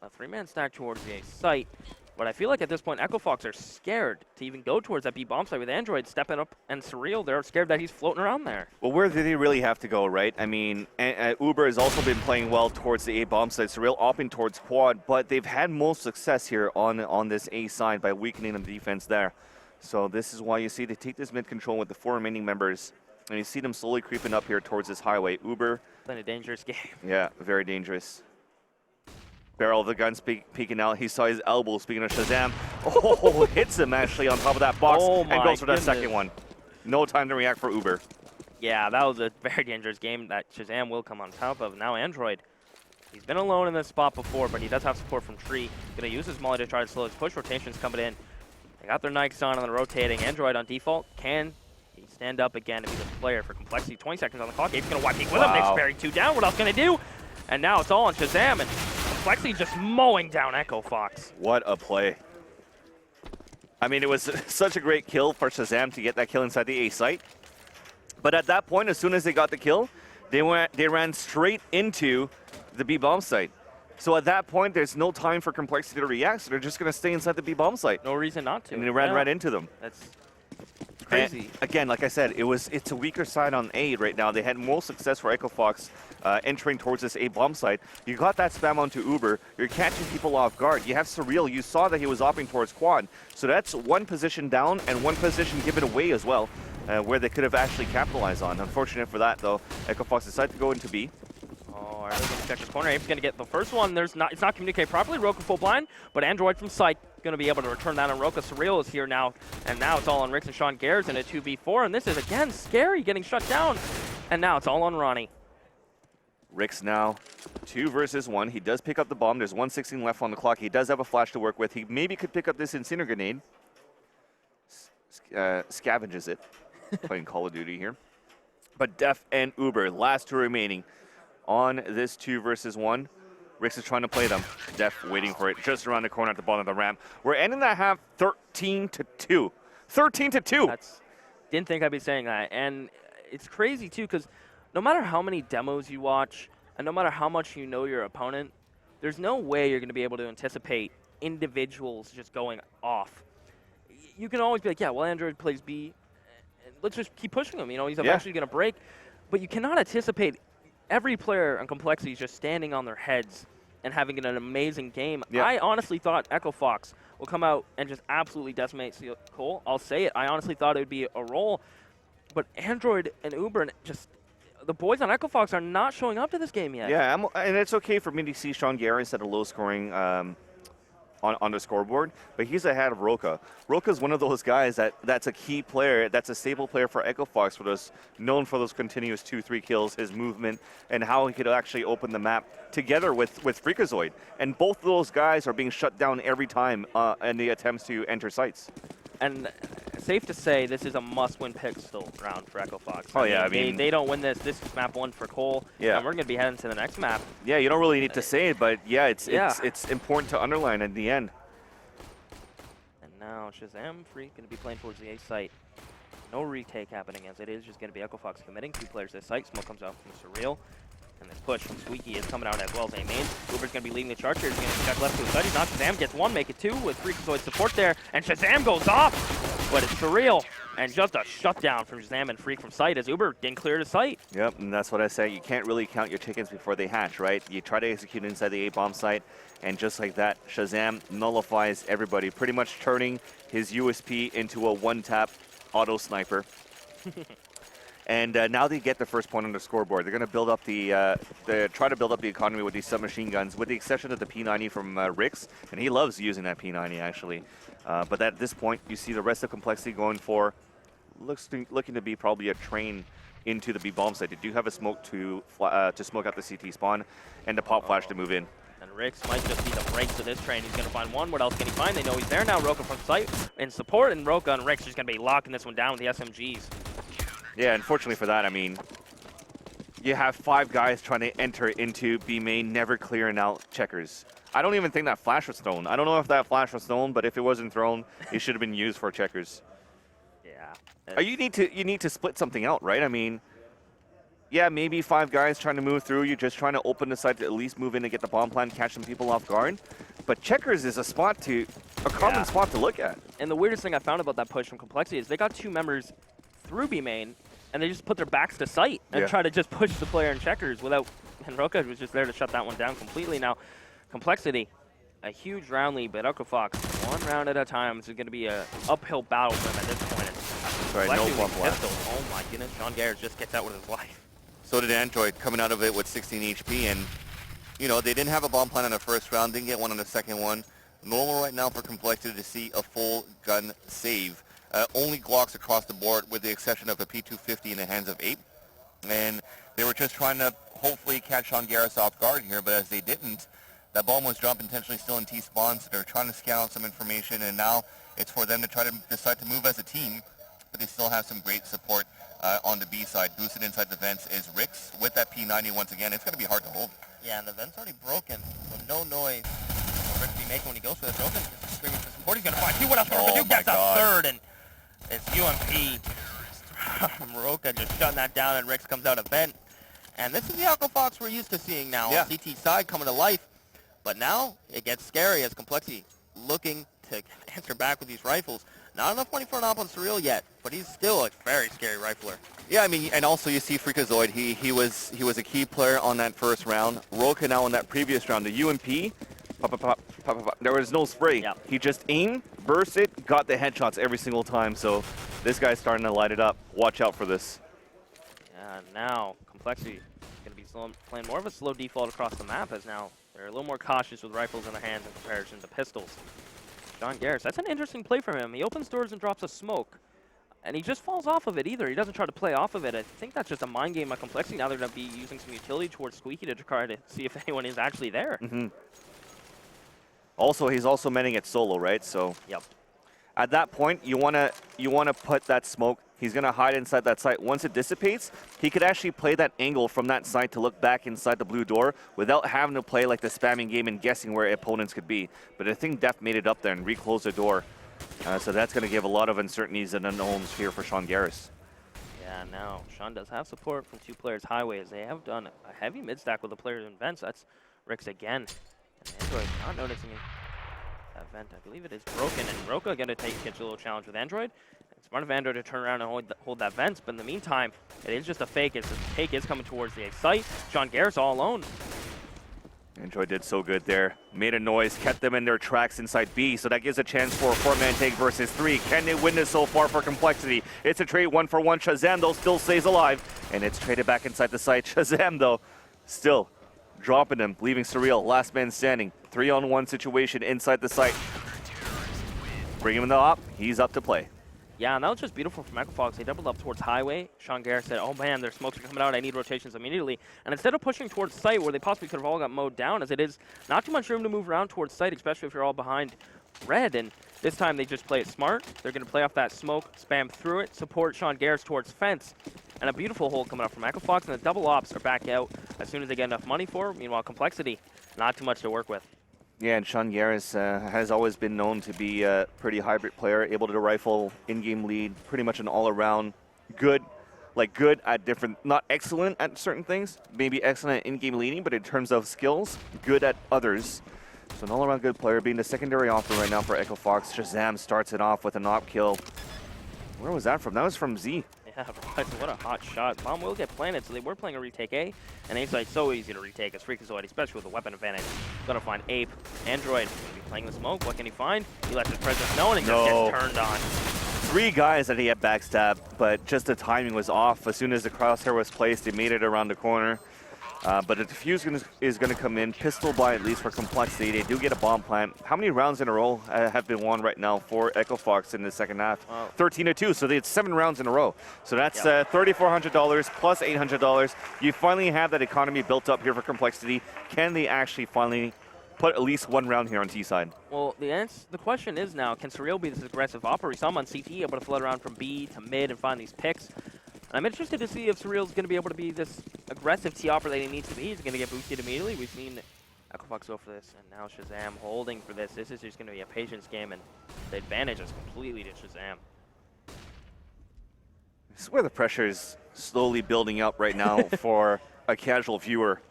a 3-man stack towards the A site. But I feel like at this point, Echo Fox are scared to even go towards that B bomb site with Android stepping up, and Surreal, they're scared that he's floating around there. Well, where did he really have to go, right? I mean, Uber has also been playing well towards the A bomb site. Surreal opting towards quad, but they've had most success here on this A side by weakening the defense there. So this is why you see they take this mid control with the 4 remaining members, and you see them slowly creeping up here towards this highway. Uber. Playing a dangerous game. Yeah, very dangerous. Barrel of the gun peeking out. He saw his elbow, speaking of Shazam. Oh, hits him actually on top of that box and goes for that second one. No time to react for Uber. Yeah, that was a very dangerous game that Shazam will come on top of. Now Android, he's been alone in this spot before, but he does have support from Tree. Going to use his molly to try to slow his push. Rotation's coming in. They got their Nikes on and they're rotating. Android on default. Can he stand up again and be the player for Complexity? 20 seconds on the clock. Gabe's going to wipe peek with him. Nick's parrying 2 down. What else going to do? And now it's all on Shazam. And Complexity just mowing down Echo Fox. What a play. I mean, it was such a great kill for Shazam to get that kill inside the A site. But at that point, as soon as they got the kill, they ran straight into the B bomb site. So at that point, there's no time for Complexity to react, so they're just going to stay inside the B bomb site. No reason not to. And they ran right into them. That's crazy. And again, like I said, it's a weaker side on A right now. They had more success for Echo Fox entering towards this A bomb site. You got that spam onto Uber. You're catching people off guard. You have Surreal. You saw that he was opting towards quad. So that's 1 position down and 1 position given away as well, where they could have actually capitalized on. Unfortunate for that, though. Echo Fox decided to go into B. Oh, Ardo's going to check his corner. Abe's going to get the first one. It's not communicated properly. Roka full blind, but Android from sight going to be able to return that on Roka. Surreal is here now, and now it's all on Ricks and Sean Garrett in a 2v4, and this is, again, scary getting shut down. And now it's all on Ronnie. Ricks now 2 versus 1. He does pick up the bomb. There's 1:16 left on the clock. He does have a flash to work with. He maybe could pick up this Incinerator Grenade. Scavenges it. Playing Call of Duty here. But Def and Uber, last 2 remaining on this 2 versus 1. Ricks is trying to play them. Def waiting for it just around the corner at the bottom of the ramp. We're ending that half 13-2. 13-2. Didn't think I'd be saying that. And it's crazy, too, because no matter how many demos you watch, and no matter how much you know your opponent, there's no way you're going to be able to anticipate individuals just going off. You can always be like, yeah, well, Android plays B. Let's just keep pushing him. You know, he's eventually going to break. But you cannot anticipate every player on Complexity just standing on their heads and having an amazing game. Yeah. I honestly thought Echo Fox will come out and just absolutely decimate Cole. I'll say it. I honestly thought it would be a roll. But Android and Uber and just the boys on Echo Fox are not showing up to this game yet. Yeah, and it's okay for me to see Sean Garrett instead of low scoring on the scoreboard, but he's ahead of Roka. Roka's one of those guys that's a key player, that's a stable player for Echo Fox, for those known for those continuous 2-3 kills, his movement, and how he could actually open the map together with Freakazoid. And both of those guys are being shut down every time in the attempts to enter sites. And safe to say, this is a must-win pistol round for Echo Fox. Oh, yeah, I mean... They don't win this. This is map 1 for Cole. Yeah. And we're going to be heading to the next map. Yeah, you don't really need to say it, but yeah, it's important to underline at the end. And now Shazam Freak going to be playing towards the A site. No retake happening as it is just going to be Echo Fox committing. 2 players this site. Smoke comes out from Surreal. And this push from Squeaky is coming out as well as A main. Uber's going to be leading the charge here. He's going to check left to the side. He's not Shazam. Gets 1, make it 2 with Freakazoid support there. And Shazam goes off. But it's Surreal. And just a shutdown from Shazam and Freak from site as Uber didn't clear the site. Yep, and that's what I say. You can't really count your chickens before they hatch, right? You try to execute inside the A-bomb site, and just like that, Shazam nullifies everybody, pretty much turning his USP into a one-tap auto sniper. And now they get the first point on the scoreboard. They're going to build up try to build up the economy with these submachine guns, with the exception of the P90 from Rix, and he loves using that P90 actually. But at this point, you see the rest of Complexity going for looking to be probably a train into the B bomb site. They do have a smoke to smoke out the CT spawn, and the pop flash to move in. And Rix might just be the brakes of this train. He's going to find one. What else can he find? They know he's there now. Roka from site in support, and Roka and Rix are just going to be locking this one down with the SMGs. Yeah, unfortunately for that, I mean, you have 5 guys trying to enter into B main, never clearing out checkers. I don't even think that flash was thrown. I don't know if that flash was thrown, but if it wasn't thrown, it should have been used for checkers. Yeah. You need to split something out, right? I mean, yeah, maybe 5 guys trying to move through. You're just trying to open the site to at least move in and get the bomb plan, catch some people off guard. But checkers is a common spot to look at. And the weirdest thing I found about that push from Complexity is they got 2 members through B main, and they just put their backs to site and try to just push the player in checkers without. And Roka was just there to shut that one down completely. Now, Complexity, a huge round lead, but Echo Fox, 1 round at a time. This is going to be an uphill battle for them at this point. Sorry, no bump left. Oh my goodness, Sean Garrett just gets out with his life. So did Android, coming out of it with 16 HP, and you know they didn't have a bomb plan in the first round, didn't get one on the second one. Normal right now for Complexity to see a full gun save. Only Glocks across the board, with the exception of a P250 in the hands of Ape. And they were just trying to hopefully catch Sean Garris off guard here, but as they didn't, that bomb was dropped intentionally still in T-spawn, so they're trying to scout out some information, and now it's for them to try to decide to move as a team, but they still have some great support on the B side. Boosted inside the vents is Rix with that P90 once again. It's going to be hard to hold. Yeah, and the vent's already broken, so no noise will Rix be making when he goes for the broken. Screaming for support, he's going to find 2. What else can Roka do? Gets a third, and it's UMP. Roka just shutting that down, and Rix comes out of vent. And this is the Echo Fox we're used to seeing now on CT side coming to life. But now it gets scary as Complexity looking to answer back with these rifles. Not enough money for an op on Surreal yet, but he's still a very scary rifler. Yeah, I mean, and also you see Freakazoid. He was a key player on that first round. Roka now in that previous round, the UMP. Pop, pop, pop, pop, pop, pop. There was no spray. Yep. He just aimed, burst it, got the headshots every single time. So this guy's starting to light it up. Watch out for this. Yeah, now Complexity is going to be playing more of a slow default across the map, as now they're a little more cautious with rifles in the hands in comparison to pistols. John Garris, that's an interesting play from him. He opens doors and drops a smoke, and he just falls off of it either. He doesn't try to play off of it. I think that's just a mind game by Complexity. Now they're going to be using some utility towards Squeaky to try to see if anyone is actually there. Also, he's also manning it solo, right? So Yep. at that point, you wanna put that smoke. He's gonna hide inside that site. Once it dissipates, he could actually play that angle from that site to look back inside the blue door without having to play like the spamming game and guessing where opponents could be. But I think Def made it up there and reclosed the door. So that's gonna give a lot of uncertainties and unknowns here for Sean Garris. Yeah, now Sean does have support from 2 players highways. They have done a heavy mid stack with the players in vents. That's Rix again. And Android not noticing that vent. I believe it is broken, and Roka going to catch a little challenge with Android. It's smart of Android to turn around and hold that vent, but in the meantime, it is just a fake. It's a fake is coming towards the site. Sean Garris all alone. Android did so good there. Made a noise, kept them in their tracks inside B, so that gives a chance for a 4-man take versus 3. Can they win this so far for Complexity? It's a trade 1-for-1. Shazam, though, still stays alive, and it's traded back inside the site. Shazam, though, still dropping him, leaving Surreal, last man standing. 3-on-1 situation inside the site. Bring him in the op, he's up to play. Yeah, and that was just beautiful from Echo Fox. They doubled up towards highway. Sean Garris said, oh man, their smokes are coming out. I need rotations immediately. And instead of pushing towards site, where they possibly could have all got mowed down, as it is not too much room to move around towards site, especially if you're all behind red. And this time they just play it smart. They're going to play off that smoke, spam through it, support Sean Garris towards fence. And a beautiful hold coming up from Echo Fox, and the double ops are back out as soon as they get enough money for it. Meanwhile, Complexity, not too much to work with. Yeah, and Sean Garris has always been known to be a pretty hybrid player, able to rifle in-game lead, pretty much an all-around good, like good at different, not excellent at certain things, maybe excellent at in-game leading, but in terms of skills, good at others. So an all-around good player, being the secondary offer right now for Echo Fox. Shazam starts it off with an op kill. Where was that from? That was from Z. Yeah, right. What a hot shot. Bomb will get planted, so they were playing a retake A. And A side so easy to retake as Freakazoid, especially with the weapon advantage. Gotta find Ape. Android gonna be playing the smoke. What can he find? He lets his presence known and just gets turned on. 3 guys that he had backstab, but just the timing was off. As soon as the crosshair was placed, he made it around the corner. But the defuse is going to come in. Pistol by at least for Complexity. They do get a bomb plant. How many rounds in a row have been won right now for Echo Fox in the second half? 13-2. So they had 7 rounds in a row. So that's $3,400 plus $800. You finally have that economy built up here for Complexity. Can they actually finally put at least 1 round here on T side? Well, the question is now, can Surreal be this aggressive operator? We saw him on CT, able to float around from B to mid and find these picks. I'm interested to see if Surreal's going to be able to be this aggressive T operator that he needs to be. He's going to get boosted immediately. We've seen Echo Fox go for this, and now Shazam holding for this. This is just going to be a patience game, and the advantage is completely to Shazam. This is where the pressure is slowly building up right now for a casual viewer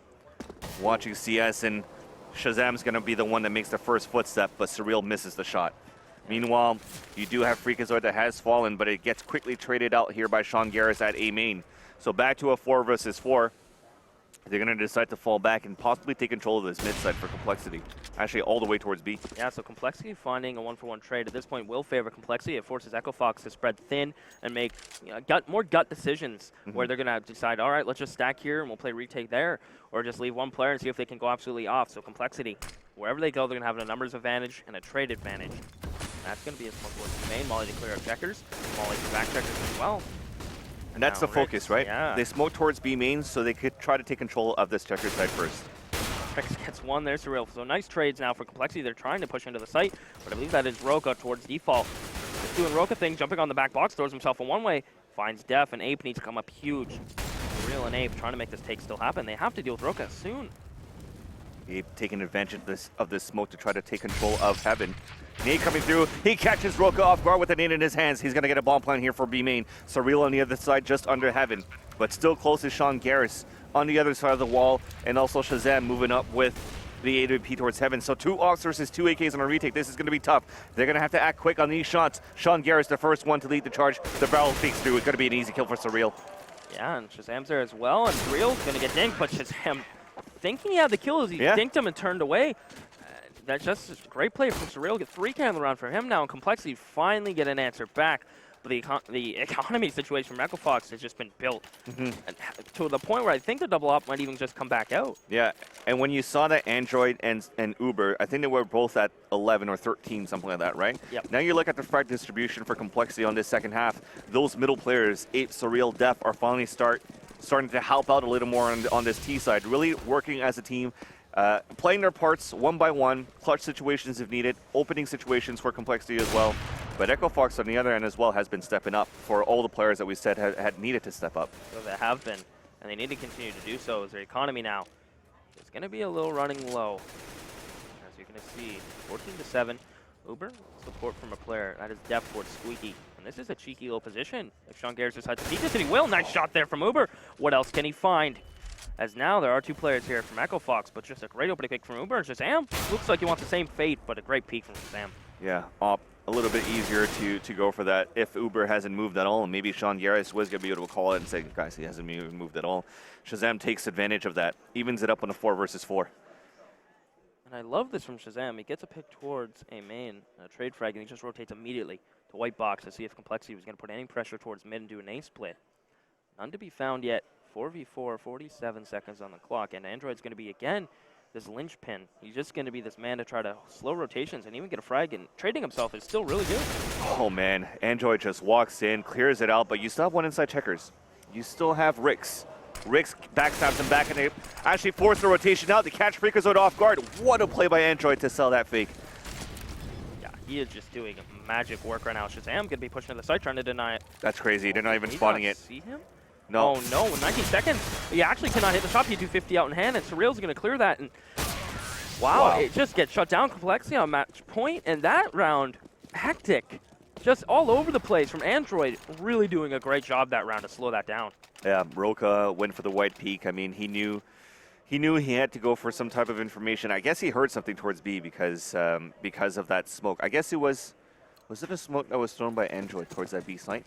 watching CS, and Shazam's going to be the one that makes the first footstep, but Surreal misses the shot. Meanwhile, you do have Freakazoid that has fallen, but it gets quickly traded out here by Sean Garris at A main. So back to a 4 versus 4. They're going to decide to fall back and possibly take control of this mid side for Complexity. Actually, all the way towards B. Yeah, so Complexity finding a 1-for-1 trade at this point will favor Complexity. It forces Echo Fox to spread thin and make more gut decisions where they're going to decide, all right, let's just stack here and we'll play retake there, or just leave one player and see if they can go absolutely off. So Complexity, wherever they go, they're going to have a numbers advantage and a trade advantage. That's going to be a smoke towards main. Molly to clear up checkers. Molly to back checkers as well. And that's the focus, right? Yeah. They smoke towards B main so they could try to take control of this checker side first. Rex gets one there, Surreal. So nice trades now for Complexity. They're trying to push into the site, but I believe that is Roka towards default. Just doing Roka thing, jumping on the back box, throws himself in one way, finds Def, and Ape needs to come up huge. Surreal and Ape trying to make this take still happen. They have to deal with Roka soon. Ape taking advantage of this smoke to try to take control of Heaven. Nade coming through. He catches Roka off guard with a nade in his hands. He's going to get a bomb plant here for B main. Surreal on the other side just under Heaven. But still close is Sean Garris on the other side of the wall. And also Shazam moving up with the AWP towards Heaven. So 2 Ops versus 2 AKs on a retake. This is going to be tough. They're going to have to act quick on these shots. Sean Garris, the first one to lead the charge. The barrel peeks through. It's going to be an easy kill for Surreal. Yeah, and Shazam's there as well. And Surreal's going to get dinked, but Shazam thinking he had the kill as he dinked him and turned away. That's just a great play from Surreal. Get 3 can around for him now, and Complexity finally get an answer back. But the economy situation from Echo Fox has just been built and to the point where I think the double op might even just come back out. Yeah, and when you saw that Android and Uber, I think they were both at 11 or 13, something like that, right? Yep. Now you look at the frag distribution for Complexity on this second half. Those middle players, Ape, Surreal, Def, are finally starting to help out a little more on this T side, really working as a team. Playing their parts one by one, clutch situations if needed, opening situations for Complexity as well. But Echo Fox on the other end as well has been stepping up for all the players that we said had needed to step up. So they have been, and they need to continue to do so as their economy now is going to be a little running low. As you're going to see, 14-7. Uber, support from a player. That is Def towards Squeaky. And this is a cheeky low position. If Sean Garris decides to beat this, and he will. Nice shot there from Uber. What else can he find? As now there are 2 players here from Echo Fox, but just a great opening pick from Uber. And Shazam looks like he wants the same fate, but a great peek from Shazam. Yeah, a little bit easier to go for that if Uber hasn't moved at all. And maybe Sean Garris was going to be able to call it and say, guys, he hasn't even moved at all. Shazam takes advantage of that, evens it up on a 4 versus 4. And I love this from Shazam. He gets a pick towards a main, a trade frag, and he just rotates immediately to white box to see if Complexity was going to put any pressure towards mid and do an A split. None to be found yet. 4v4, 47 seconds on the clock, and Android's going to be, again, this linchpin. He's just going to be this man to try to slow rotations and even get a frag, and trading himself is still really good. Oh, man. Android just walks in, clears it out, but you still have one inside checkers. You still have Rix. Rix backstabs him back, and they actually force the rotation out to catch Freakazoid off guard. What a play by Android to sell that fake. Yeah, he is just doing magic work right now. Shazam going to be pushing to the site, trying to deny it. That's crazy. They're not even spotting it. See him? No. Oh no, 19 seconds. He actually cannot hit the shot. P250 out in hand, and Surreal's going to clear that. And Wow, it just gets shut down. Complexity on match point, and that round, hectic. Just all over the place from Android, really doing a great job that round to slow that down. Yeah, Roka went for the white peak. I mean, he knew he had to go for some type of information. I guess he heard something towards B because of that smoke. I guess it was it a smoke that was thrown by Android towards that B site?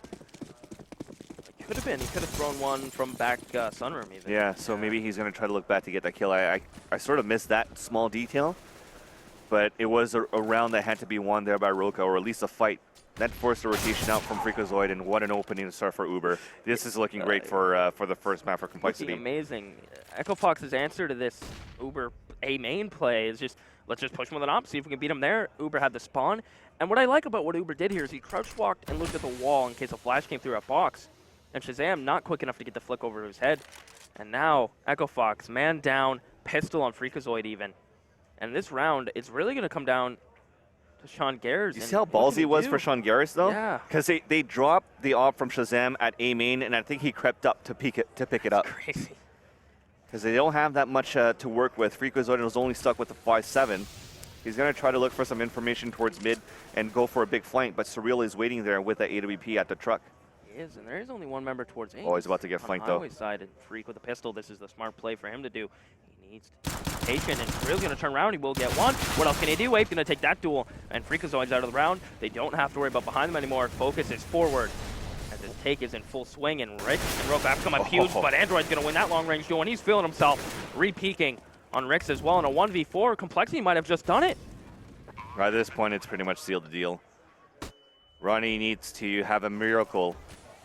It could have been. He could have thrown one from back Sunroom even. Yeah, so maybe he's going to try to look back to get that kill. I sort of missed that small detail, but it was a round that had to be won there by Roka, or at least a fight. That forced a rotation out from Freakazoid, and what an opening to start for Uber. This is looking great for the first map for Complexity. Looking amazing. Echo Fox's answer to this Uber A main play is just, let's just push him with an op, see if we can beat him there. Uber had the spawn. And what I like about what Uber did here is he crouch walked and looked at the wall in case a flash came through a box. And Shazam not quick enough to get the flick over his head. And now Echo Fox, man down, pistol on Freakazoid even. And this round, it's really going to come down to Sean Garrett. You see how ballsy it was for Sean Garrett, though? Yeah. Because they dropped the op from Shazam at A main, and I think he crept up to pick it up. Crazy. Because they don't have that much to work with. Freakazoid was only stuck with the 5-7. He's going to try to look for some information towards mid and go for a big flank, but Surreal is waiting there with the AWP at the truck. He is, and there is only one member towards A. Oh, he's about to get flanked, though. On the highway side, and Freak with a pistol. This is the smart play for him to do. He needs to be patient, and Surreal's going to turn around. He will get one. What else can he do? Wave's going to take that duel, and Freakazoid's out of the round. They don't have to worry about behind them anymore. Focus is forward. As his take is in full swing, and Rick and Roka have come up huge, but Android's going to win that long-range duel, and he's feeling himself. Re-peeking on Rix as well in a 1v4. Complexity might have just done it. At this point, it's pretty much sealed the deal. Ronnie needs to have a miracle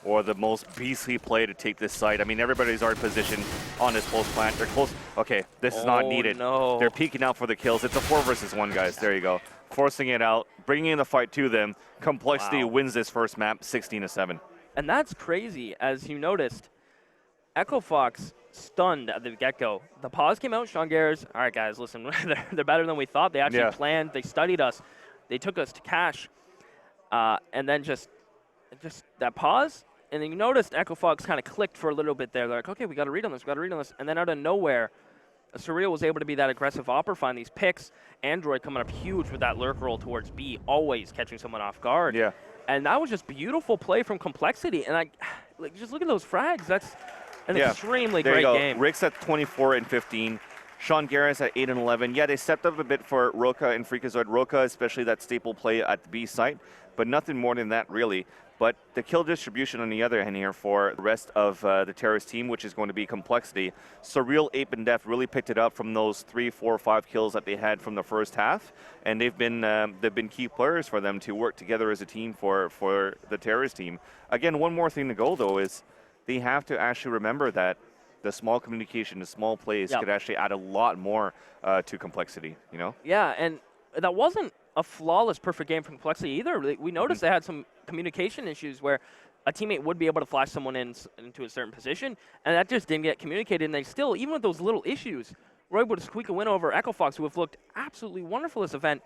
or the most beastly play to take this site. I mean, everybody's already positioned on this post plant. They're close. Okay, this is not needed. No. They're peeking out for the kills. It's a 4 versus 1, guys. There you go. Forcing it out, bringing in the fight to them. Complexity wins this first map 16-7. And that's crazy, as you noticed. Echo Fox stunned at the get-go. The pause came out. Sean Garrett's, all right, guys, listen, they're better than we thought. They actually planned. They studied us. They took us to cash. And then just that pause. And then you noticed Echo Fox kind of clicked for a little bit there. They're like, okay, we got to read on this. We got to read on this. And then out of nowhere, Surreal was able to be that aggressive opper, find these picks. Android coming up huge with that lurk roll towards B, always catching someone off guard. Yeah. And that was just beautiful play from Complexity. And just look at those frags. That's an extremely great game. Rick's at 24 and 15. Sean Garrett's at 8 and 11. Yeah, they stepped up a bit for Roka and Freakazoid. Roka, especially that staple play at the B site, but nothing more than that, really. But the kill distribution on the other hand here for the rest of the Terrorist team, which is going to be Complexity. Surreal, Ape, and Def really picked it up from those 3, 4, 5 kills that they had from the first half, and they've been key players for them to work together as a team for the Terrorist team. Again, one more thing to go though is they have to actually remember that the small communication, the small plays could actually add a lot more to Complexity. You know? Yeah, and that wasn't a flawless, perfect game for Complexity either. We noticed they had some communication issues where a teammate would be able to flash someone into a certain position, and that just didn't get communicated. And they still, even with those little issues, were able to squeak a win over Echo Fox, who have looked absolutely wonderful this event.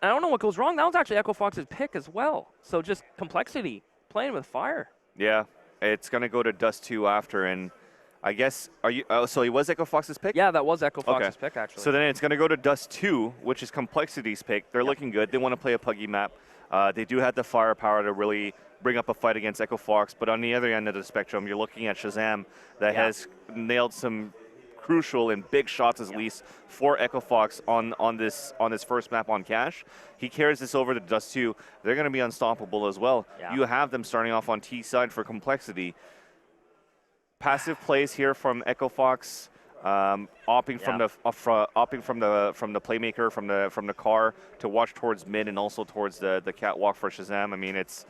And I don't know what goes wrong. That was actually Echo Fox's pick as well. So just Complexity playing with fire. Yeah, it's going to go to Dust 2 after, and I guess, so he was Echo Fox's pick? Yeah, that was Echo Fox's pick, actually. So then it's going to go to Dust 2, which is Complexity's pick. They're looking good. They want to play a puggy map. They do have the firepower to really bring up a fight against Echo Fox, but on the other end of the spectrum, you're looking at Shazam that has nailed some crucial and big shots at least for Echo Fox on this first map on Cash. He carries this over to Dust 2. They're going to be unstoppable as well. You have them starting off on T side for Complexity. Passive plays here from Echo Fox, opting from the playmaker from the car to watch towards mid and also towards the catwalk for Shazam. I mean, it's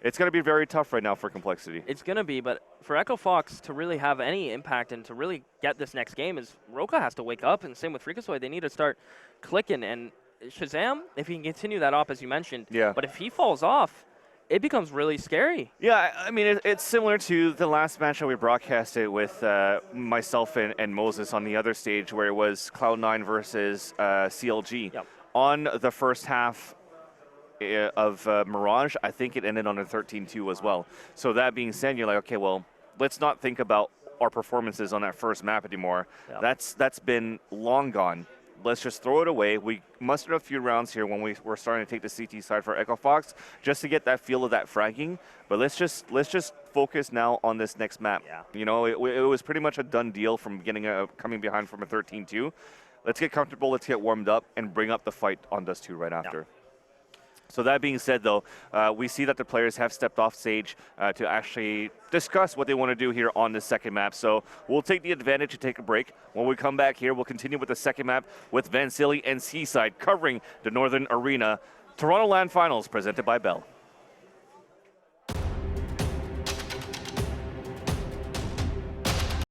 going to be very tough right now for Complexity. It's going to be, but for Echo Fox to really have any impact and to really get this next game is Roka has to wake up, and same with Freakazoid. They need to start clicking, and Shazam, if he can continue that op as you mentioned, but if he falls off, it becomes really scary. Yeah, I mean, it's similar to the last match that we broadcasted with myself and Moses on the other stage where it was Cloud9 versus CLG. On the first half of Mirage, I think it ended on a 13-2 as well. So that being said, you're like, okay, well, let's not think about our performances on that first map anymore. That's been long gone. let's just throw it away. We mustered a few rounds here when we were starting to take the CT side for Echo Fox just to get that feel of that fragging. But let's just focus now on this next map. Yeah. You know, it was pretty much a done deal from coming behind from a 13-2. Let's get comfortable, let's get warmed up, and bring up the fight on Dust 2 right after. Yeah. So that being said, though, we see that the players have stepped off stage to actually discuss what they want to do here on the second map. So we'll take the advantage to take a break. When we come back here, we'll continue with the second map with Vansili and Seaside covering the Northern Arena Toronto Land Finals presented by Bell.